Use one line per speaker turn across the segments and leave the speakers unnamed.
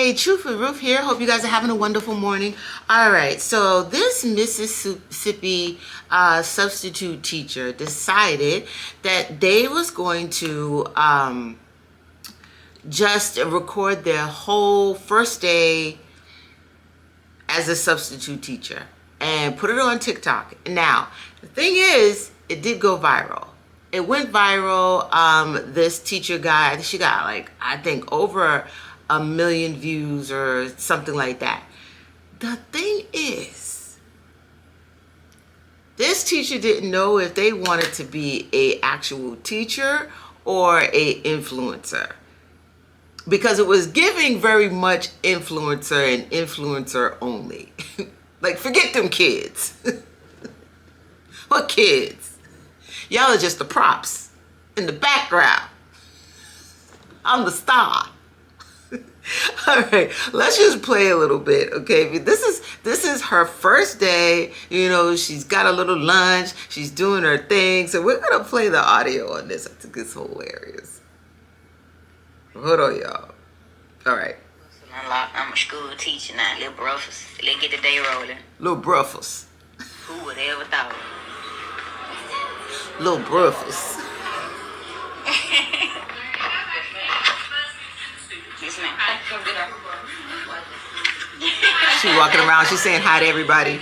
Hey, Truth with Ruth here. Hope you guys are having a wonderful morning. All right, so this Mississippi substitute teacher decided that they was going to just record their whole first day as a substitute teacher and put it on TikTok. Now, the thing is, it did go viral. It went viral. This teacher guy, she got like, I think over 1 million views or something like that. The thing is, this teacher didn't know if they wanted to be a actual teacher or a influencer, because it was giving very much influencer and influencer only. Like, forget them kids. What kids? Y'all are just the props in the background. I'm the star. All right, let's just play a little bit, okay? This is her first day. You know, she's got a little lunch. She's doing her thing. So we're gonna play the audio on this. I think it's hilarious. Hold on, y'all. All right.
I'm a school teacher now, little brothers. Let's get the day rolling.
Little brothers.
Who would ever thought?
Little brothers.
Yes, ma'am.
She walking around. She's saying hi to everybody.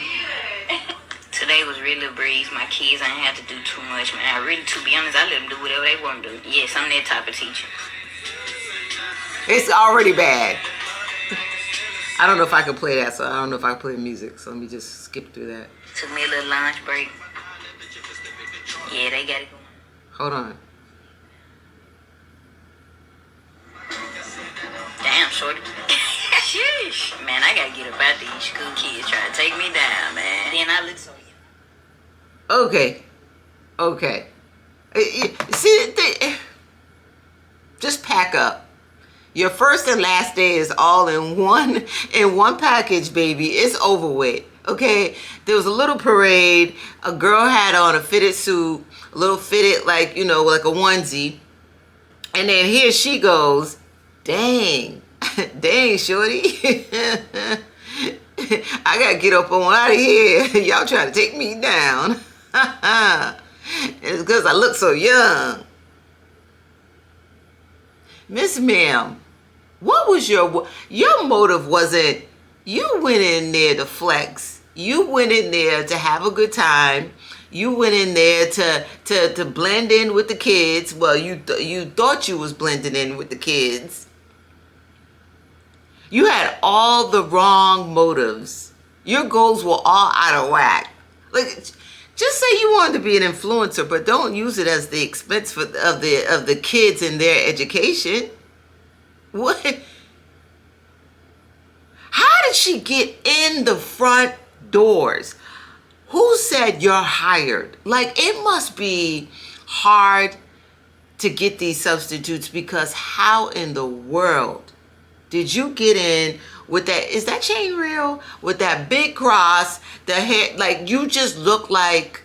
Today was really a breeze. My kids ain't have to do too much, man. I really, to be honest, I let them do whatever they want to do. Yes, I'm that type of teacher.
It's already bad. I don't know if I can play that, so I don't know if I can play music. So let me just skip through that.
Took me a little lunch break. Yeah, they got it going.
Hold on.
Damn, shorty. Sheesh. Man, I gotta get up out these school kids trying to take me down, man. Then I look so young.
Okay. See, just pack up. Your first and last day is all in one package, baby. It's over with. Okay, there was a little parade. A girl had on a fitted suit, a little fitted, like, you know, like a onesie. And then here she goes. Dang, shorty. I gotta get up on out of here. Y'all trying to take me down. It's because I look so young. Miss Ma'am, what was your motive? Wasn't you went in there to flex? You went in there to have a good time. You went in there to blend in with the kids. Well, you thought you was blending in with the kids. You had all the wrong motives. Your goals were all out of whack. Like, just say you wanted to be an influencer, but don't use it as the expense of the kids and their education. What? How did she get in the front doors? Who said you're hired? Like, it must be hard to get these substitutes, because how in the world did you get in with that? Is that chain real? With that big cross, the hair, like, you just look like,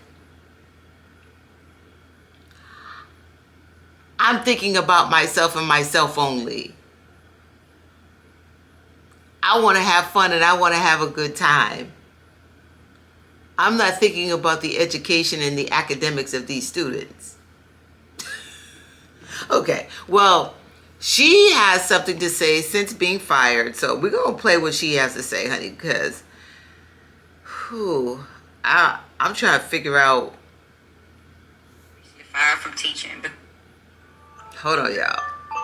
I'm thinking about myself and myself only. I want to have fun and I want to have a good time. I'm not thinking about the education and the academics of these students. Okay, well, she has something to say since being fired. So we're going to play what she has to say, honey, because I'm trying to figure out.
You're fired from teaching.
Hold on, y'all.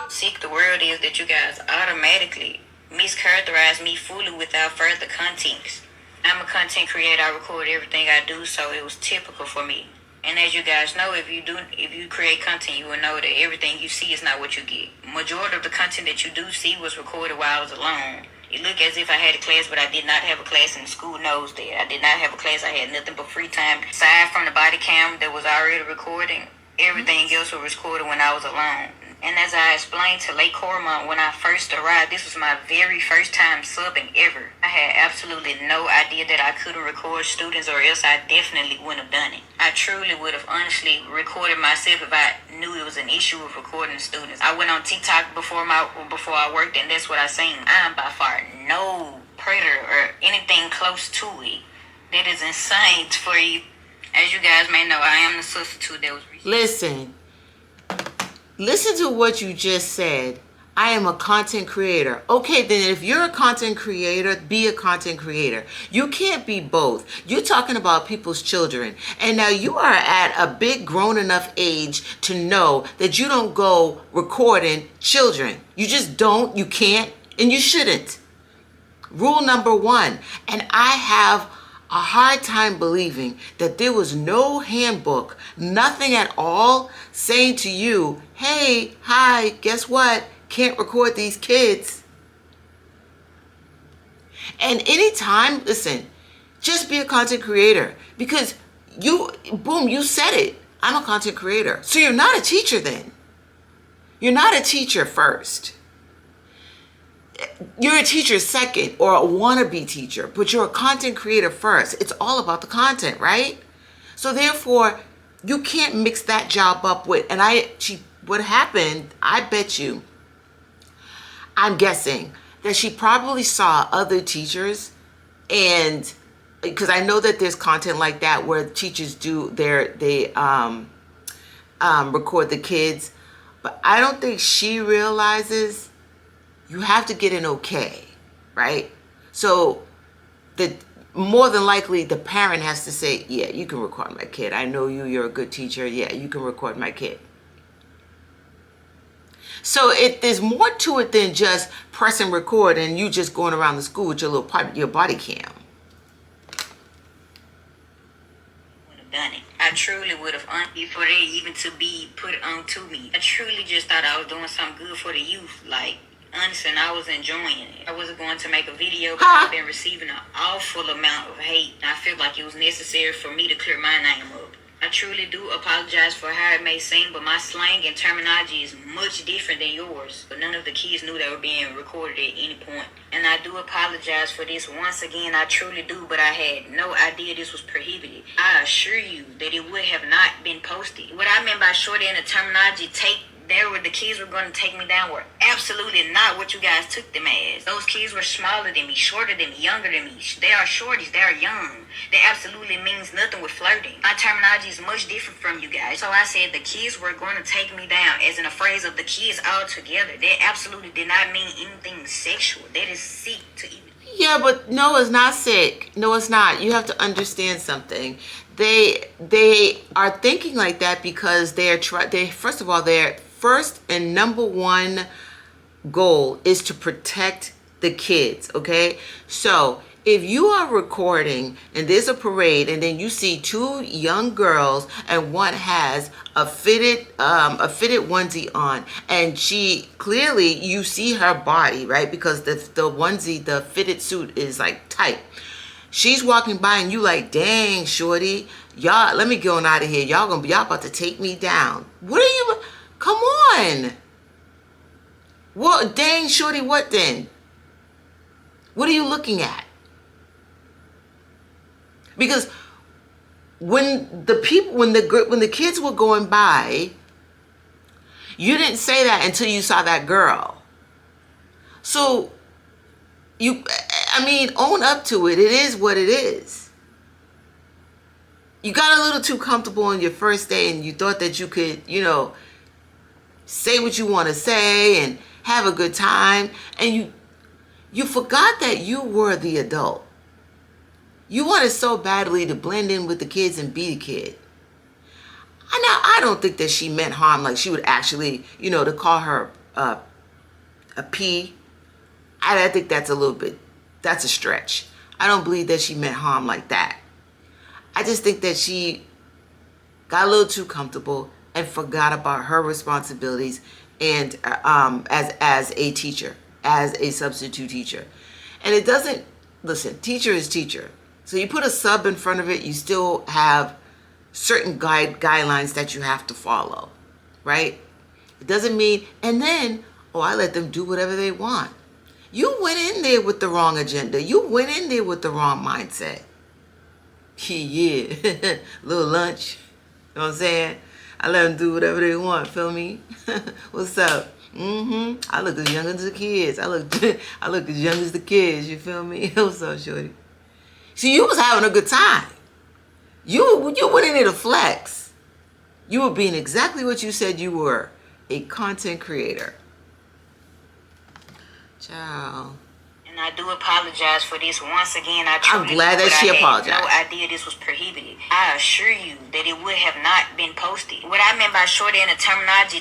Sick the world is that you guys automatically mischaracterize me fully without further context. I'm a content creator. I record everything I do, so it was typical for me. And as you guys know, if you create content, you will know that everything you see is not what you get. Majority of the content that you do see was recorded while I was alone. It looked as if I had a class, but I did not have a class, and the school knows that. I did not have a class. I had nothing but free time. Aside from the body cam that was already recording, everything else was recorded when I was alone. And as I explained to Lake Cormont when I first arrived, this was my very first time subbing ever. I had absolutely no idea that I couldn't record students, or else I definitely wouldn't have done it. I truly would have honestly recorded myself if I knew it was an issue with recording students. I went on TikTok before I worked, and that's what I seen. I am by far no predator or anything close to it. That is insane for you. As you guys may know, I am the substitute that was...
Listen to what you just said. I am a content creator. Okay, then if you're a content creator, be a content creator. You can't be both. You're talking about people's children. And now you are at a big grown enough age to know that you don't go recording children. You just don't, you can't, and you shouldn't. Rule number 1. And I have a hard time believing that there was no handbook, nothing at all saying to you, hey, hi, guess what? Can't record these kids. And anytime, listen, just be a content creator, because you said it. I'm a content creator. So you're not a teacher then. You're not a teacher first. You're a teacher second, or a wannabe teacher, but you're a content creator first. It's all about the content, right? So therefore, you can't mix that job up with, what happened, I bet you, I'm guessing that she probably saw other teachers, and because I know that there's content like that where teachers they record the kids, but I don't think she realizes you have to get an okay, right? So more than likely the parent has to say, yeah, you can record my kid. I know you're a good teacher. Yeah, you can record my kid. So there's more to it than just press and record and you just going around the school with your body cam.
Would have done it. I truly would have for it even to be put onto me. I truly just thought I was doing something good for the youth. Like, honestly, and I was enjoying it. I wasn't going to make a video, but I've been receiving an awful amount of hate. And I feel like it was necessary for me to clear my name up. I truly do apologize for how it may seem, but my slang and terminology is much different than yours. But none of the kids knew they were being recorded at any point. And I do apologize for this once again. I truly do, but I had no idea this was prohibited. I assure you that it would have not been posted. What I meant by shorter in the terminology, the kids were going to take me down were absolutely not what you guys took them as. Those kids were smaller than me, shorter than me, younger than me. They are shorties. They are young. That absolutely means nothing with flirting. My terminology is much different from you guys. So I said the kids were going to take me down, as in a phrase of the kids all together. That absolutely did not mean anything sexual. That is sick to even...
Yeah, but no, it's not sick. No, it's not. You have to understand something. They are thinking like that because first of all, their first and number one goal is to protect the kids, okay? So if you are recording and there's a parade and then you see two young girls and one has a fitted onesie on, and she clearly, you see her body, right? Because the onesie, the fitted suit is like tight. She's walking by and you like, dang, shorty, y'all, let me go on out of here. Y'all about to take me down. What are you? Come on. Well, dang, shorty, what then? What are you looking at? Because when the kids were going by, you didn't say that until you saw that girl. So own up to it. It is what it is. You got a little too comfortable on your first day and you thought that you could, say what you want to say and have a good time, and you forgot that you were the adult. You wanted so badly to blend in with the kids and be the kid. I don't think that she meant harm, like she would actually, to call her a P. I think that's that's a stretch. I don't believe that she meant harm like that. I just think that she got a little too comfortable and forgot about her responsibilities and as a teacher, as a substitute teacher. And it doesn't, listen, teacher is teacher. So you put a sub in front of it, you still have certain guidelines that you have to follow, right? It doesn't mean, and then, oh, I let them do whatever they want. You went in there with the wrong agenda. You went in there with the wrong mindset. Yeah, little lunch. You know what I'm saying? I let them do whatever they want. Feel me? What's up? I look as young as the kids. I look as young as the kids. You feel me? What's up, shorty? See, you was having a good time. You went in there to flex. You were being exactly what you said you were, a content creator. Ciao.
And I do apologize for this. Once again,
I'm glad that she apologized.
I had no idea this was prohibited. I assure you that it would have not been posted. What I meant by shorty in the terminology,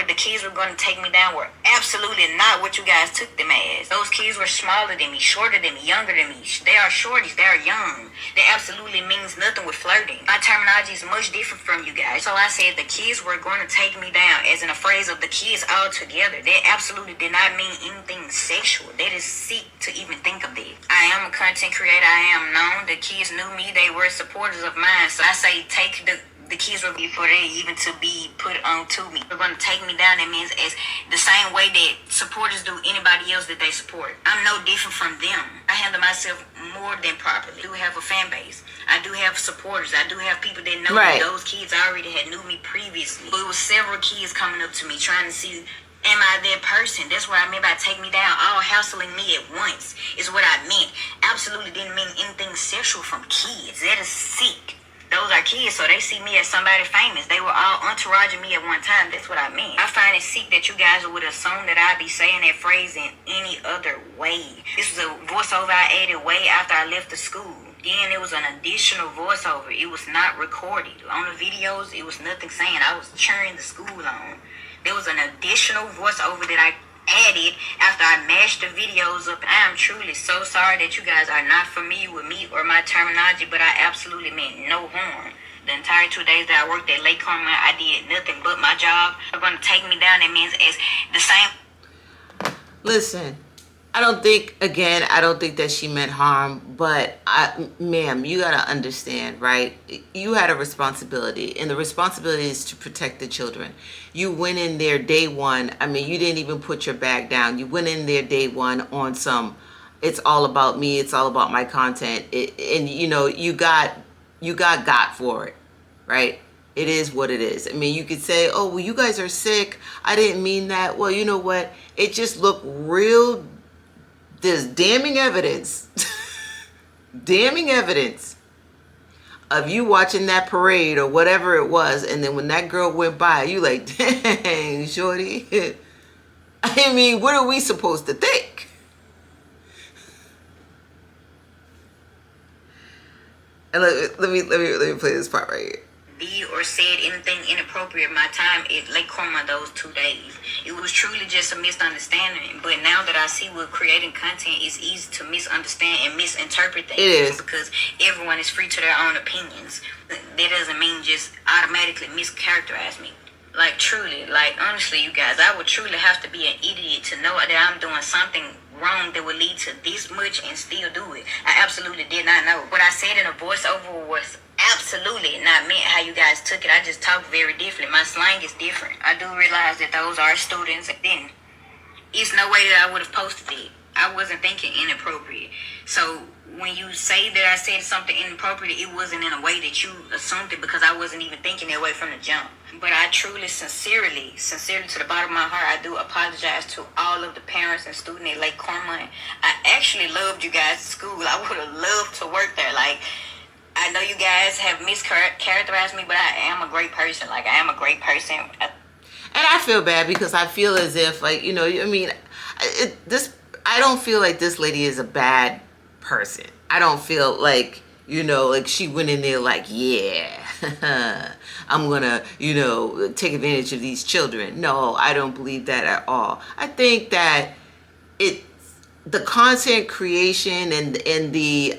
the kids were going to take me down were absolutely not what you guys took them as. Those kids were smaller than me, shorter than me, younger than me. They are shorties. They are young. That absolutely means nothing with flirting. My terminology is much different from you guys. So I said the kids were going to take me down, as in a phrase of the kids all together. That absolutely did not mean anything sexual. That is sick to even think of that. I am a content creator. I am known. The kids knew me. They were supporters of mine. So I say take the kids will be for they even to be put on to me. They're going to take me down. That means as the same way that supporters do anybody else that they support. I'm no different from them. I handle myself more than properly. I do have a fan base. I do have supporters. I do have people that know me. Those kids already had knew me previously. But it was several kids coming up to me trying to see, am I that person? That's what I meant by take me down. All hassling me at once is what I meant. Absolutely didn't mean anything sexual from kids. That is sick. Those are kids, so they see me as somebody famous. They were all entouraging me at one time. That's what I mean. I find it sick that you guys would assume that I'd be saying that phrase in any other way. This was a voiceover I added way after I left the school. Again, it was an additional voiceover. It was not recorded. On the videos, it was nothing saying. I was cheering the school on. There was an additional voiceover that I added after I mashed the videos up. I am truly so sorry that you guys are not familiar with me or my terminology, but I absolutely meant no harm. The entire 2 days that I worked at Lake Carmel, I did nothing but my job. They're going to take me down. That means as the same.
Listen, I don't think that she meant harm, but ma'am, you got to understand, right? You had a responsibility, and the responsibility is to protect the children. You went in there day one. I mean, you didn't even put your bag down. You went in there day one on some, it's all about me. It's all about my content. And you know, you got for it, right? It is what it is. I mean, you could say, oh, well, you guys are sick. I didn't mean that. Well, you know what? It just looked real. There's damning evidence, damning evidence of you watching that parade or whatever it was. And then when that girl went by, you like, dang, shorty. I mean, what are we supposed to think? And let me play this part right here.
Did or said anything inappropriate my time at Lake Carmel those 2 days. It was truly just a misunderstanding. But now that I see what creating content is easy to misunderstand and misinterpret things.
It is.
Because everyone is free to their own opinions. That doesn't mean just automatically mischaracterize me. Like truly, like honestly, you guys, I would truly have to be an idiot to know that I'm doing something wrong that would lead to this much and still do it. I absolutely did not know. What I said in a voiceover was absolutely not meant how you guys took it. I just talk very differently. My slang is different. I do realize that those are students. Then it's no way that I would have posted it. I wasn't thinking inappropriate. So when you say that I said something inappropriate, it wasn't in a way that you assumed it, because I wasn't even thinking that way from the jump. But I truly, sincerely to the bottom of my heart, I do apologize to all of the parents and students at Lake Carmel. I actually loved you guys at school. I would have loved to work there. Like, I know you guys have mischaracterized me, but I am a great person. Like, I am a great person.
And I feel bad because I feel as if, like, you know, I mean, I don't feel like this lady is a bad person. I don't feel like, you know, like she went in there like, yeah, I'm gonna, you know, take advantage of these children. No, I don't believe that at all. I think that the content creation and the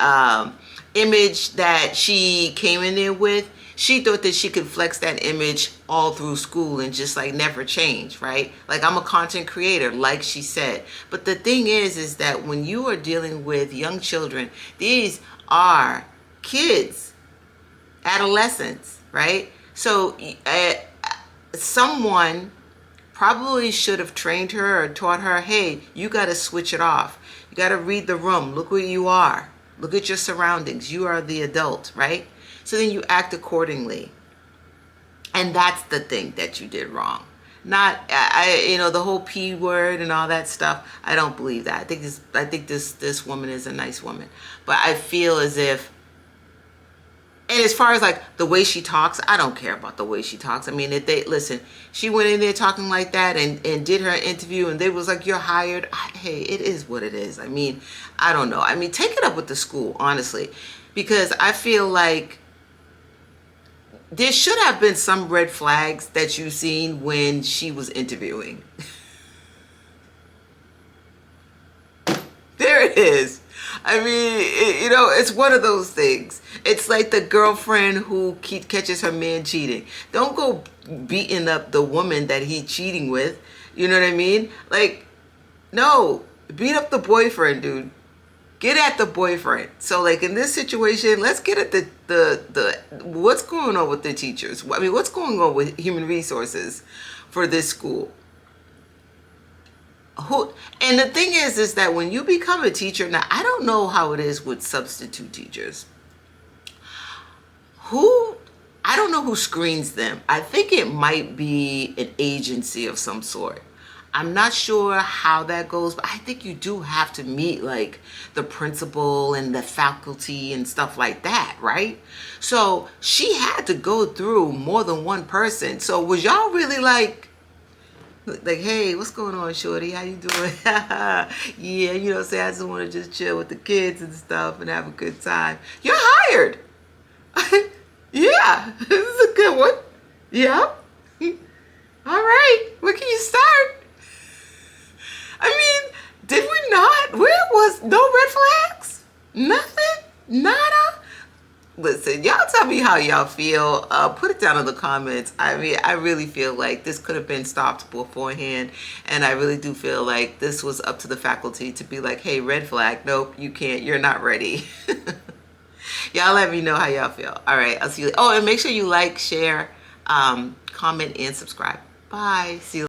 image that she came in there with, she thought that she could flex that image all through school and just like never change, right? Like, I'm a content creator, like she said. But the thing is that when you are dealing with young children, these are kids, adolescents, right? So someone probably should have trained her or taught her, hey, you got to switch it off. You got to read the room. Look where you are. Look at your surroundings. You are the adult, right? So then you act accordingly. And that's the thing that you did wrong. Not, the whole P word and all that stuff. I don't believe that. I think this woman is a nice woman. But I feel as if, and as far as like the way she talks, I don't care about the way she talks. I mean, if they listen, she went in there talking like that and did her interview and they was like, you're hired. Hey, it is what it is. I mean, I don't know. I mean, take it up with the school, honestly, because I feel like there should have been some red flags that you've seen when she was interviewing. There it is. I mean, it's one of those things. It's like the girlfriend who catches her man cheating. Don't go beating up the woman that he cheating with. You know what I mean? Like, no, beat up the boyfriend, dude. Get at the boyfriend. So, like, in this situation, let's get at the what's going on with the teachers. I mean, what's going on with human resources for this school? And the thing is that when you become a teacher, now I don't know how it is with substitute teachers. I don't know who screens them. I think it might be an agency of some sort. I'm not sure how that goes, but I think you do have to meet like the principal and the faculty and stuff like that, right? So she had to go through more than one person. So was y'all really like, hey, what's going on, shorty? How you doing? Yeah, say I just want to just chill with the kids and stuff and have a good time. You're hired. Yeah, this is a good one. Yeah. All right, where can you start? I mean, did we not? Where was no red flags? Nothing? Nada? Listen, y'all tell me how y'all feel. Put it down in the comments. I mean, I really feel like this could have been stopped beforehand. And I really do feel like this was up to the faculty to be like, hey, red flag. Nope, you can't. You're not ready. Y'all let me know how y'all feel. All right, I'll see you. Oh, and make sure you like, share, comment, and subscribe. Bye. See you.